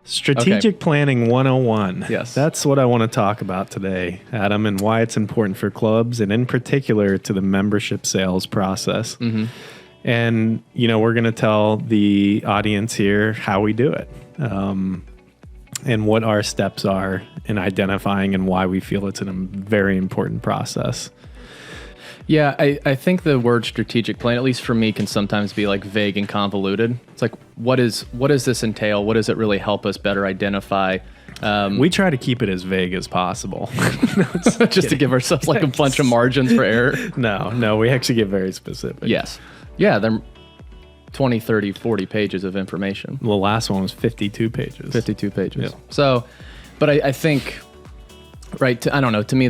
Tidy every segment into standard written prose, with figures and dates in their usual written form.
Strategic Planning 101. Yes. That's what I want to talk about today, Adam, and why it's important for clubs, and in particular to the membership sales process. Mm-hmm. And, we're going to tell the audience here how we do it, and what our steps are in identifying and why we feel it's a very important process. Yeah, I think the word strategic plan, at least for me, can sometimes be like vague and convoluted. It's like, what does this entail? What does it really help us better identify? We try to keep it as vague as possible. Just to give ourselves like a bunch of margins for error. No, we actually get very specific. Yes. Yeah, they're 20, 30, 40 pages of information. The last one was 52 pages. 52 pages. Yeah. So, but I think... Right. I don't know. To me,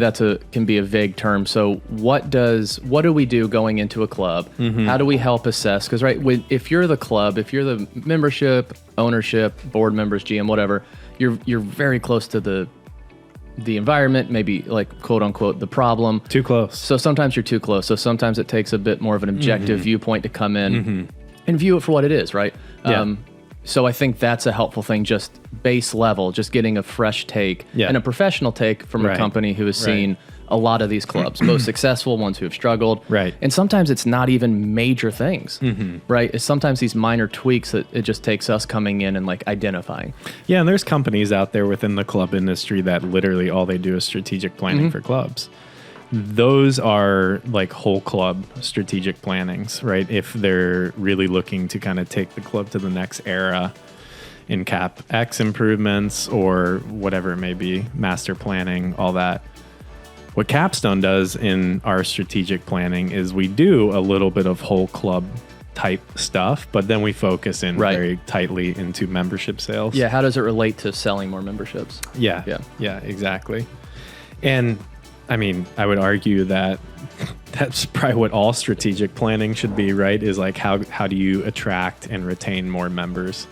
can be a vague term. So what do we do going into a club? Mm-hmm. How do we help assess? Because if you're the club, if you're the membership, ownership, board members, GM, whatever, you're very close to the environment, maybe like quote unquote the problem. Too close. So sometimes you're too close. So sometimes it takes a bit more of an objective viewpoint to come in and view it for what it is. Right. Yeah. So I think that's a helpful thing, just base level, just getting a fresh take and a professional take from a company who has seen a lot of these clubs, both successful ones who have struggled. Right. And sometimes it's not even major things, right? It's sometimes these minor tweaks that it just takes us coming in and like identifying. Yeah, and there's companies out there within the club industry that literally all they do is strategic planning for clubs. Those are like whole club strategic plannings, right? If they're really looking to kind of take the club to the next era in CapEx improvements or whatever it may be, master planning, all that. What Capstone does in our strategic planning is we do a little bit of whole club type stuff, but then we focus in very tightly into membership sales. Yeah, how does it relate to selling more memberships? Yeah, exactly. And I mean, I would argue that that's probably what all strategic planning should be, right? Is like how do you attract and retain more members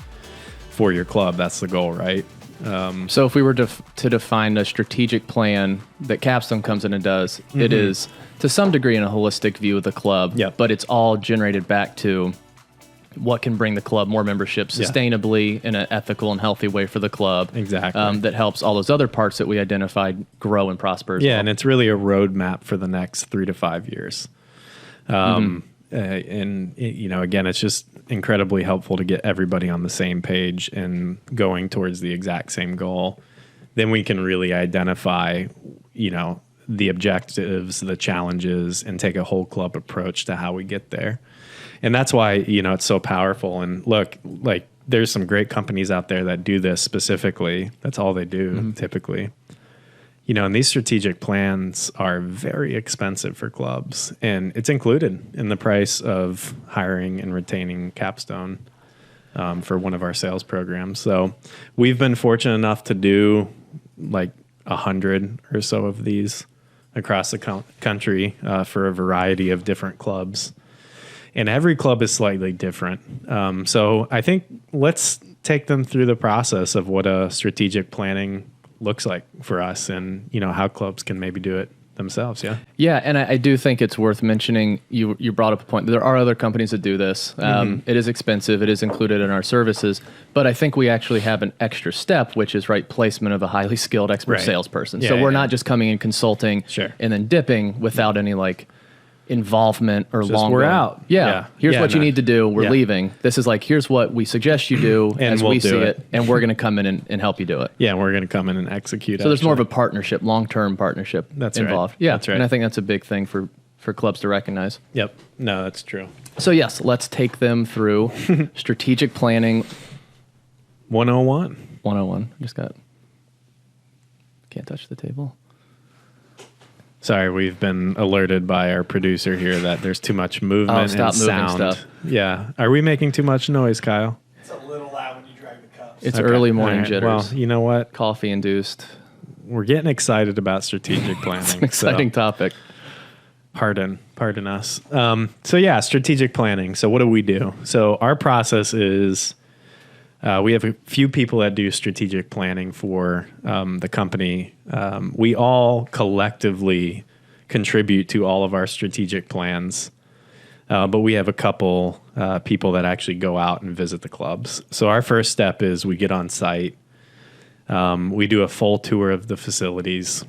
for your club? That's the goal, right? So if we were to define a strategic plan that Capstone comes in and does, it is to some degree in a holistic view of the club, but it's all generated back to what can bring the club more membership sustainably in an ethical and healthy way for the club. Exactly. That helps all those other parts that we identified grow and prosper as well. And it's really a roadmap for the next 3 to 5 years. And, again, it's just incredibly helpful to get everybody on the same page and going towards the exact same goal. Then we can really identify, the objectives, the challenges, and take a whole club approach to how we get there. And that's why, it's so powerful. And look, like there's some great companies out there that do this specifically. That's all they do typically. And these strategic plans are very expensive for clubs, and it's included in the price of hiring and retaining Capstone for one of our sales programs. So we've been fortunate enough to do like 100 or so of these across the country for a variety of different clubs. And every club is slightly different. So I think let's take them through the process of what a strategic planning looks like for us and, how clubs can maybe do it themselves. Yeah. Yeah. And I do think it's worth mentioning, you brought up a point. There are other companies that do this. It is expensive. It is included in our services. But I think we actually have an extra step, which is placement of a highly skilled expert salesperson. So we're not just coming in consulting and then dipping without any involvement or long. We're out. Here's what you need to do. We're leaving. This is here's what we suggest you do as we see it, and we're going to come in and help you do it. Yeah, we're going to come in and execute. So there's more of a partnership, long-term partnership involved. Right. Yeah, that's right. And I think that's a big thing for clubs to recognize. Yep. No, that's true. So yes, let's take them through strategic planning 101. 101. Can't touch the table. Sorry, we've been alerted by our producer here that there's too much movement and sound. Stuff. Yeah. Are we making too much noise, Kyle? It's a little loud when you drag the cups. It's early morning jitters. Well, you know what? Coffee induced. We're getting excited about strategic planning. It's an exciting topic. Pardon us. Strategic planning. So what do we do? So our process is we have a few people that do strategic planning for the company. We all collectively contribute to all of our strategic plans. But we have a couple people that actually go out and visit the clubs. So our first step is we get on site. We do a full tour of the facilities.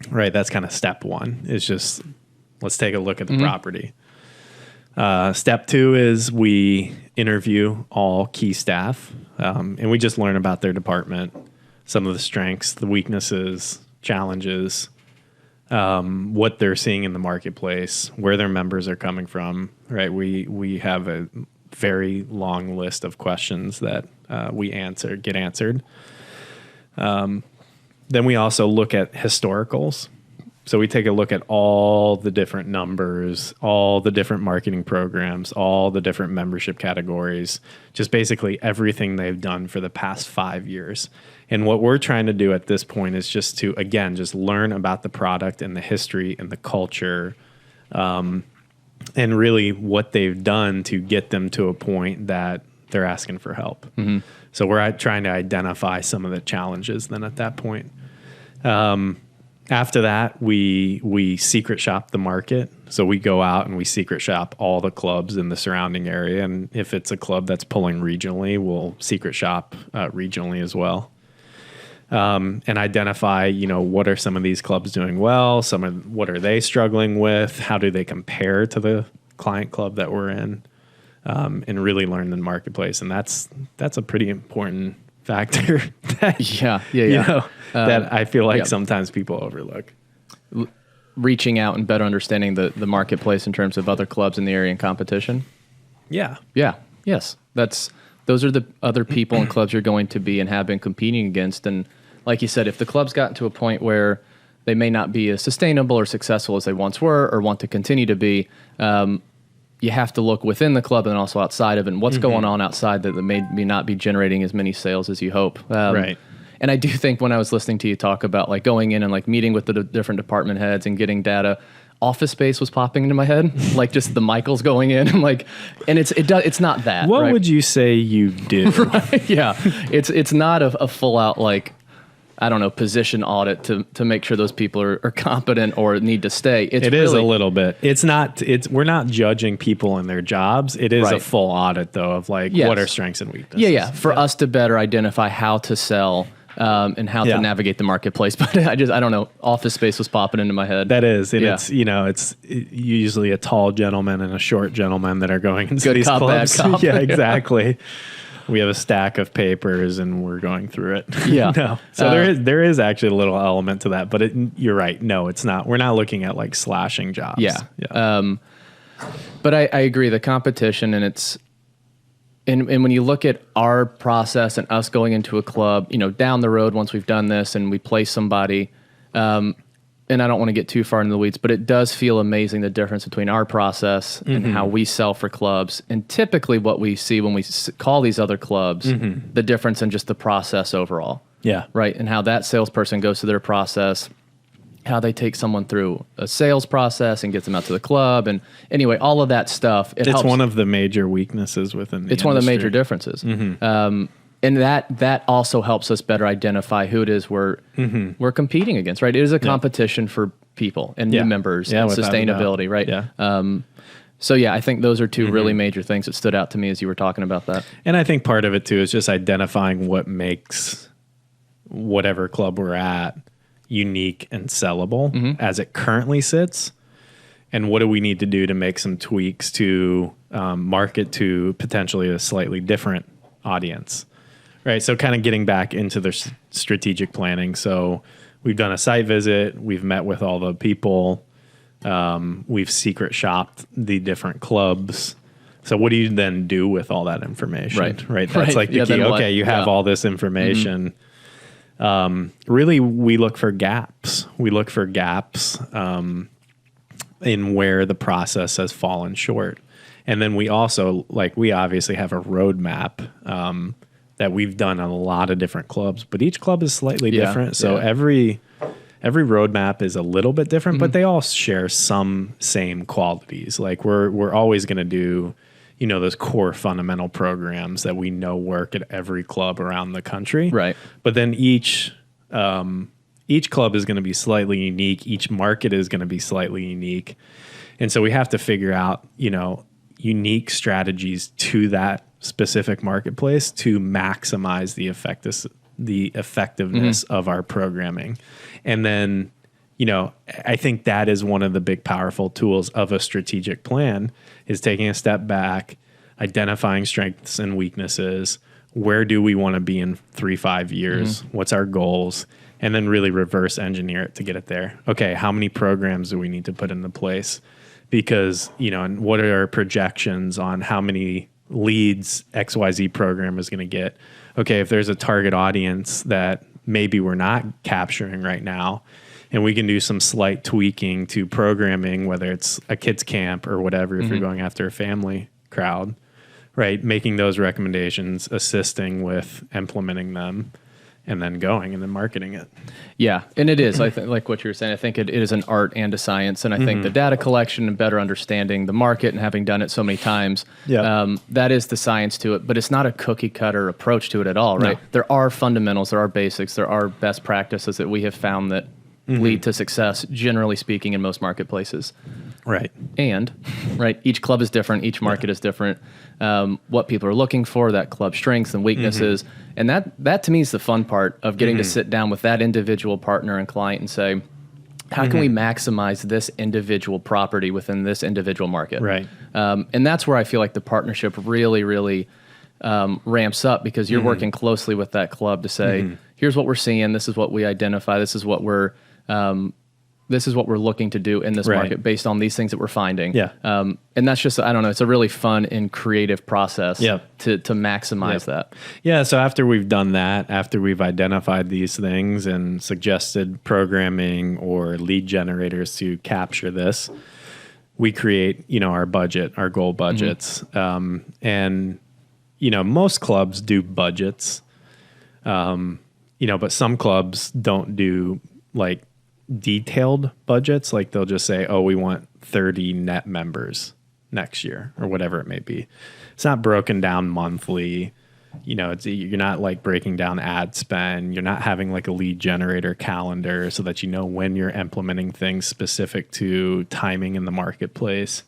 Right, that's kind of step one. It's just let's take a look at the property. Step two is we interview all key staff, and we just learn about their department, some of the strengths, the weaknesses, challenges, what they're seeing in the marketplace, where their members are coming from. Right, we have a very long list of questions that we get answered. Then we also look at historicals. So we take a look at all the different numbers, all the different marketing programs, all the different membership categories, just basically everything they've done for the past 5 years. And what we're trying to do at this point is just to, again, just learn about the product and the history and the culture, and really what they've done to get them to a point that they're asking for help. Mm-hmm. So we're trying to identify some of the challenges then at that point. After that, we secret shop the market. So we go out and we secret shop all the clubs in the surrounding area. And if it's a club that's pulling regionally, we'll secret shop regionally as well. And identify, what are some of these clubs doing well? What are they struggling with? How do they compare to the client club that we're in? And really learn the marketplace. And that's a pretty important factor that, that I feel like sometimes people overlook. Reaching out and better understanding the marketplace in terms of other clubs in the area and competition. Yeah. Yeah. Yes. Those are the other people and clubs you're going to be and have been competing against. And like you said, if the club's gotten to a point where they may not be as sustainable or successful as they once were or want to continue to be, you have to look within the club and also outside of it and what's going on outside that may not be generating as many sales as you hope. Right. And I do think when I was listening to you talk about like going in and like meeting with the different department heads and getting data, Office Space was popping into my head, like just the Michaels going in and like, and it's not that. What right? would you say you do? Right. Yeah. It's not a full out like, I don't know, position audit to make sure those people are competent or need to stay. It is a little bit. We're not judging people in their jobs. It is a full audit though of like what are strengths and weaknesses. Yeah. For us to better identify how to sell and how to navigate the marketplace. But I don't know. Office Space was popping into my head. That is. And it's usually a tall gentleman and a short gentleman that are going into Good these cop, clubs. bad cop. Yeah, exactly. We have a stack of papers and we're going through it. Yeah. No. So there is actually a little element to that, but you're right. No, it's not. We're not looking at like slashing jobs. Yeah. But I agree. The competition and when you look at our process and us going into a club, down the road, once we've done this and we place somebody, and I don't want to get too far into the weeds, but it does feel amazing the difference between our process and how we sell for clubs. And typically what we see when we call these other clubs, the difference in just the process overall. Yeah. Right. And how that salesperson goes through their process, how they take someone through a sales process and gets them out to the club. And anyway, all of that stuff. It's helps. One of the major weaknesses within the industry. One of the major differences. And that also helps us better identify who it is we're competing against, right? It is a competition for people and new members and sustainability, right? Yeah. So I think those are two really major things that stood out to me as you were talking about that. And I think part of it too is just identifying what makes whatever club we're at unique and sellable as it currently sits. And what do we need to do to make some tweaks to market to potentially a slightly different audience? Right, so kind of getting back into the strategic planning. So we've done a site visit. We've met with all the people. We've secret shopped the different clubs. So what do you then do with all that information? Right. That's like the key. Okay, you have all this information. Really, we look for gaps. We look for gaps in where the process has fallen short. And then we also, we obviously have a roadmap that we've done on a lot of different clubs, but each club is slightly different. So every roadmap is a little bit different, but they all share some same qualities. Like we're always going to do, those core fundamental programs that we know work at every club around the country. Right. But then each club is going to be slightly unique. Each market is going to be slightly unique. And so we have to figure out, unique strategies to that specific marketplace to maximize the effectiveness of our programming. And then, I think that is one of the big powerful tools of a strategic plan, is taking a step back, identifying strengths and weaknesses. Where do we want to be in 3-5 years? What's our goals? And then really reverse engineer it to get it there. Okay, how many programs do we need to put into place? Because, and what are our projections on how many leads XYZ program is going to get? Okay, if there's a target audience that maybe we're not capturing right now, and we can do some slight tweaking to programming, whether it's a kids camp or whatever, if you're going after a family crowd, right? Making those recommendations, assisting with implementing them, and then going and then marketing it. Yeah, and it is. I think, like what you were saying, I think it is an art and a science. And I think the data collection and better understanding the market and having done it so many times, that is the science to it. But it's not a cookie cutter approach to it at all, right? No. There are fundamentals, there are basics, there are best practices that we have found that lead to success, generally speaking, in most marketplaces. Right. And, each club is different, each market is different. What people are looking for, that club strengths and weaknesses. And that to me is the fun part of getting to sit down with that individual partner and client and say, how can we maximize this individual property within this individual market? Right. And that's where I feel like the partnership really, really ramps up, because you're working closely with that club to say, here's what we're seeing, this is what we identify, this is what we're looking to do in this market based on these things that we're finding. Yeah. And that's just, I don't know, it's a really fun and creative process to maximize that. Yeah. So after we've done that, after we've identified these things and suggested programming or lead generators to capture this, we create, our budget, our goal budgets. And, most clubs do budgets, but some clubs don't do like detailed budgets. Like they'll just say, oh, we want 30 net members next year or whatever it may be. It's not broken down monthly. You're not like breaking down ad spend. You're not having like a lead generator calendar so that when you're implementing things specific to timing in the marketplace,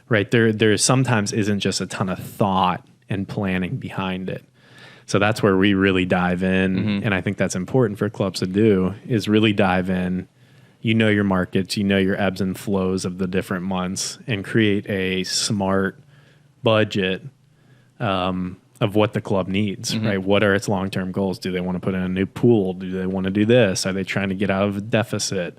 right? There sometimes isn't just a ton of thought and planning behind it. So that's where we really dive in. And I think that's important for clubs to do, is really dive in, your markets, your ebbs and flows of the different months, and create a smart budget of what the club needs, right? What are its long-term goals? Do they want to put in a new pool? Do they want to do this? Are they trying to get out of a deficit?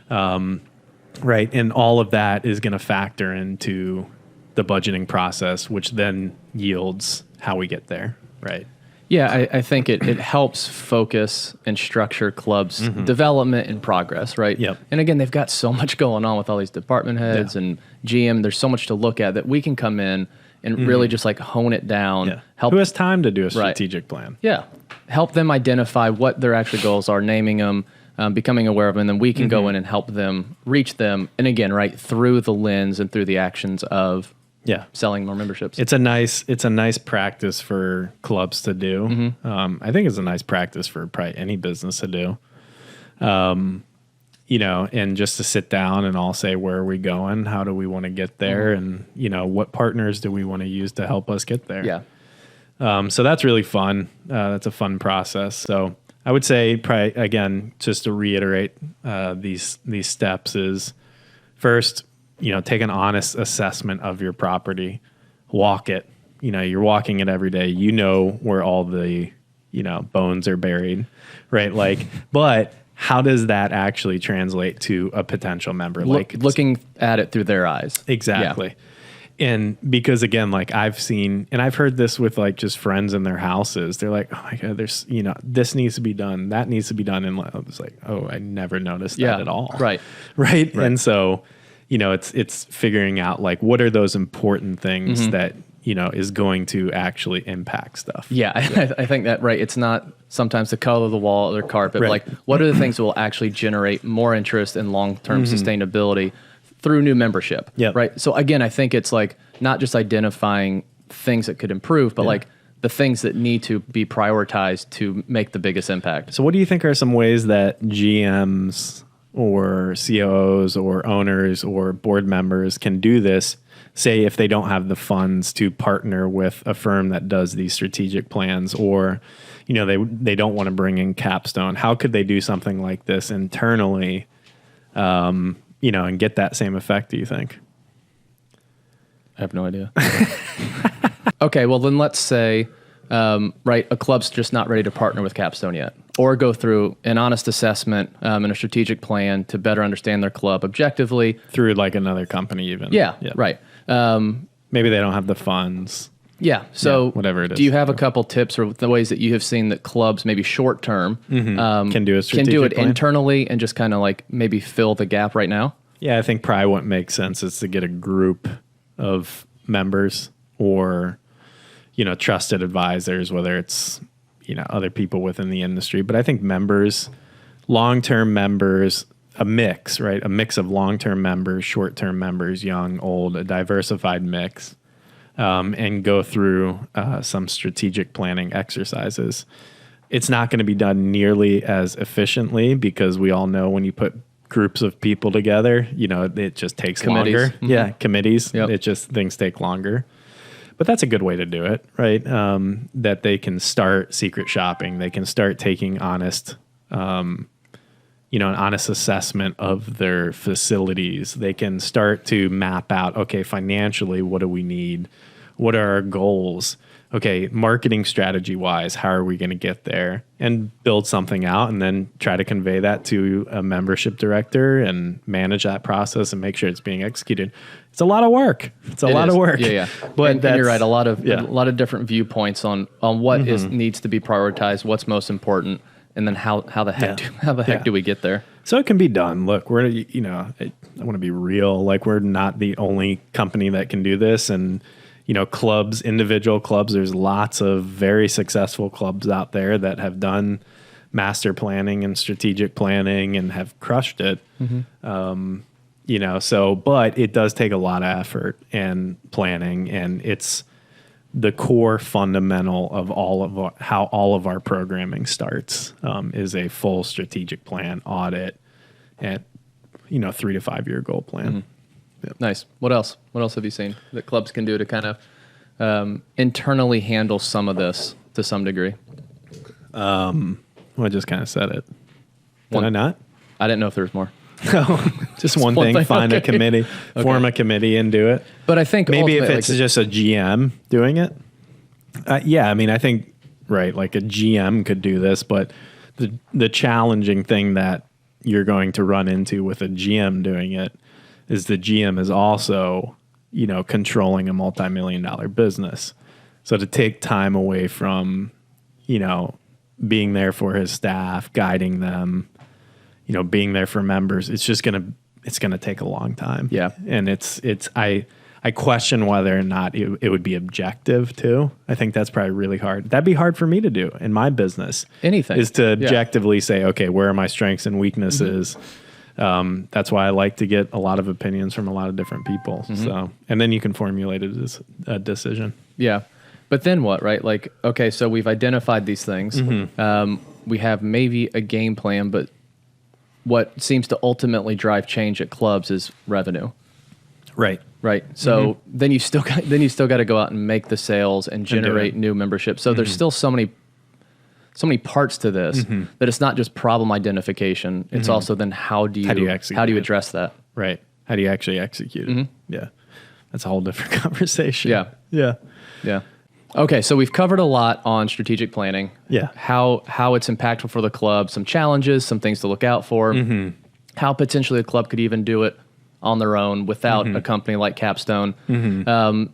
Right. And all of that is going to factor into the budgeting process, which then yields how we get there. Right. Yeah, I think it helps focus and structure clubs' development and progress, right? Yep. And again, they've got so much going on with all these department heads and GM. There's so much to look at that we can come in and really just like hone it down. Yeah. Who has time to do a strategic plan? Yeah. Help them identify what their actual goals are, naming them, becoming aware of them, and then we can go in and help them reach them. And again, through the lens and through the actions of selling more memberships. It's a nice practice for clubs to do. I think it's a nice practice for probably any business to do. And just to sit down and all say, where are we going? How do we want to get there? And, what partners do we want to use to help us get there? Yeah. So that's really fun. That's a fun process. So I would say, probably, again, just to reiterate these steps is, first, take an honest assessment of your property, walk it. You're walking it every day. Where all the, bones are buried, right? But how does that actually translate to a potential member? Looking at it through their eyes. Exactly. Yeah. And because again, I've seen, and I've heard this with just friends in their houses, they're like, oh my God, there's, this needs to be done. That needs to be done. And I was like, oh, I never noticed that at all. Right. Right. And so, it's figuring out what are those important things that, is going to actually impact stuff. Yeah. I think that, it's not sometimes the color of the wall or carpet, but what are the things that will actually generate more interest and long-term sustainability through new membership? Yeah. Right. So again, I think it's not just identifying things that could improve, but the things that need to be prioritized to make the biggest impact. So what do you think are some ways that GMs or COOs or owners or board members can do this say if they don't have the funds to partner with a firm that does these strategic plans, or they don't want to bring in Capstone, how could they do something like this internally, and get that same effect, do you think? I have no idea. Okay, well then let's say, a club's just not ready to partner with Capstone yet, or go through an honest assessment and a strategic plan to better understand their club objectively. Through like another company even. Yeah, right. Maybe they don't have the funds. Yeah, so whatever it is. Do you have a couple tips or the ways that you have seen that clubs maybe short term can do a strategic can do it plan? internally and just kind of like maybe fill the gap right now? Yeah, I think probably what makes sense is to get a group of members or, trusted advisors, whether it's, other people within the industry. But I think members, long-term members, a mix, right? A mix of long-term members, short-term members, young, old, a diversified mix, and go through some strategic planning exercises. It's not going to be done nearly as efficiently because we all know when you put groups of people together, it just takes Committees. longer. Mm-hmm. Yeah, committees. Yep. Things take longer. But that's a good way to do it, right? That they can start secret shopping. They can start taking honest, an honest assessment of their facilities. They can start to map out, okay, financially, what do we need? What are our goals? Okay, marketing strategy wise, how are we going to get there? And build something out and then try to convey that to a membership director and manage that process and make sure it's being executed. It's a lot of work. It's a lot of work. Yeah. But and you're right. A lot of different viewpoints on what needs to be prioritized, what's most important, and then how the heck do we get there? So it can be done. Look, I want to be real. Like, we're not the only company that can do this. And, clubs, individual clubs, there's lots of very successful clubs out there that have done master planning and strategic planning and have crushed it. But it does take a lot of effort and planning, and it's the core fundamental of how all of our programming starts, is a full strategic plan, audit, and 3 to 5 year goal plan. Mm-hmm. Yep. Nice. What else? What else have you seen that clubs can do to kind of internally handle some of this to some degree? Well, I just kind of said it. Did I not? I didn't know if there was more. No, just one thing. Find a committee, form a committee, and do it. But I think maybe if it's just a GM doing it, I think like a GM could do this. But the challenging thing that you're going to run into with a GM doing it is the GM is also, controlling a multi-million-dollar business. So to take time away from, being there for his staff, guiding them, being there for members, it's going to take a long time. Yeah. And I question whether or not it would be objective too. I think that's probably really hard. That'd be hard for me to do in my business. Anything. Is to objectively say, okay, where are my strengths and weaknesses? That's why I like to get a lot of opinions from a lot of different people. So, and then you can formulate a decision. Yeah. But then what, right? Like, okay, so we've identified these things. We have maybe a game plan, but what seems to ultimately drive change at clubs is revenue. Right. Right. So then you still got to go out and make the sales and generate new membership. So there's still so many parts to this that it's not just problem identification. It's also then how do you address that? Right. How do you actually execute it? Yeah. That's a whole different conversation. Yeah. Okay, so we've covered a lot on strategic planning. Yeah. How it's impactful for the club, some challenges, some things to look out for. How potentially a club could even do it on their own without a company like Capstone.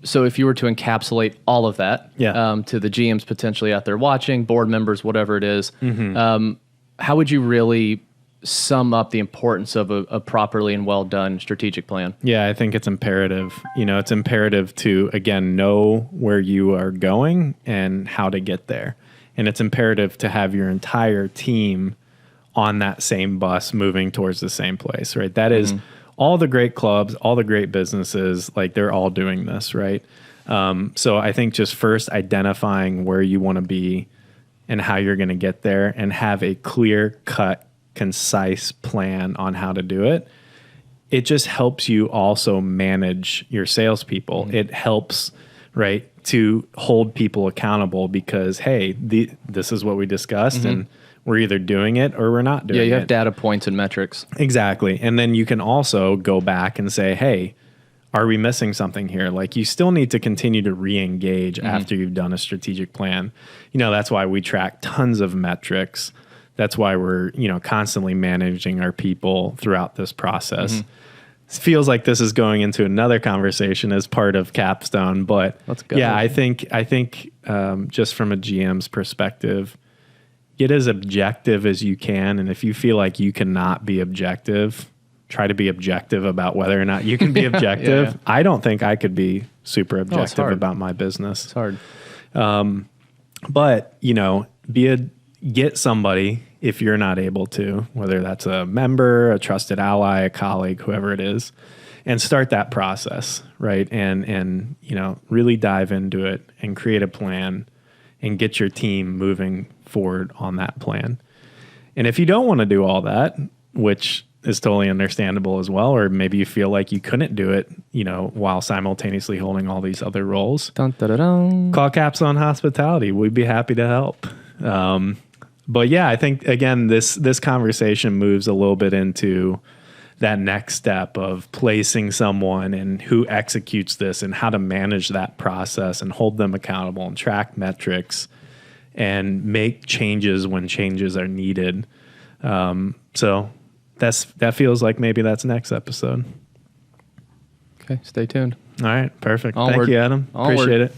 So if you were to encapsulate all of that to the GMs potentially out there watching, board members, whatever it is, how would you really sum up the importance of a properly and well done strategic plan? Yeah, I think it's imperative. It's imperative to, again, know where you are going and how to get there. And it's imperative to have your entire team on that same bus moving towards the same place, right? That is all the great clubs, all the great businesses, like they're all doing this, right? So I think just first identifying where you want to be and how you're going to get there and have a clear cut, concise plan on how to do it it just helps you also manage your salespeople. It helps, right, to hold people accountable because, hey, this is what we discussed and we're either doing it or we're not doing it. Yeah, you have data points and metrics. Exactly. And then you can also go back and say, hey, are we missing something here? Like, you still need to continue to re-engage after you've done a strategic plan. You know, that's why we track tons of metrics. That's why we're, you know, constantly managing our people throughout this process. It feels like this is going into another conversation as part of Capstone, but Let's go. yeah, I think just from a GM's perspective, get as objective as you can. And if you feel like you cannot be objective, try to be objective about whether or not you can be objective. Yeah. I don't think I could be super it's objective hard. about my business. It's hard. But, you know, get somebody, if you're not able to, whether that's a member, a trusted ally, a colleague, whoever it is, and start that process, right? And you know, really dive into it and create a plan and get your team moving forward on that plan. And if you don't want to do all that, which is totally understandable as well, or maybe you feel like you couldn't do it, you know, while simultaneously holding all these other roles, Dun, dun, dun, dun. call Capstone Hospitality. We'd be happy to help. But yeah, I think again, this conversation moves a little bit into that next step of placing someone and who executes this and how to manage that process and hold them accountable and track metrics and make changes when changes are needed. So that feels like maybe that's next episode. Okay, stay tuned. All right, perfect. Onward. Thank you, Adam. Onward. Appreciate it.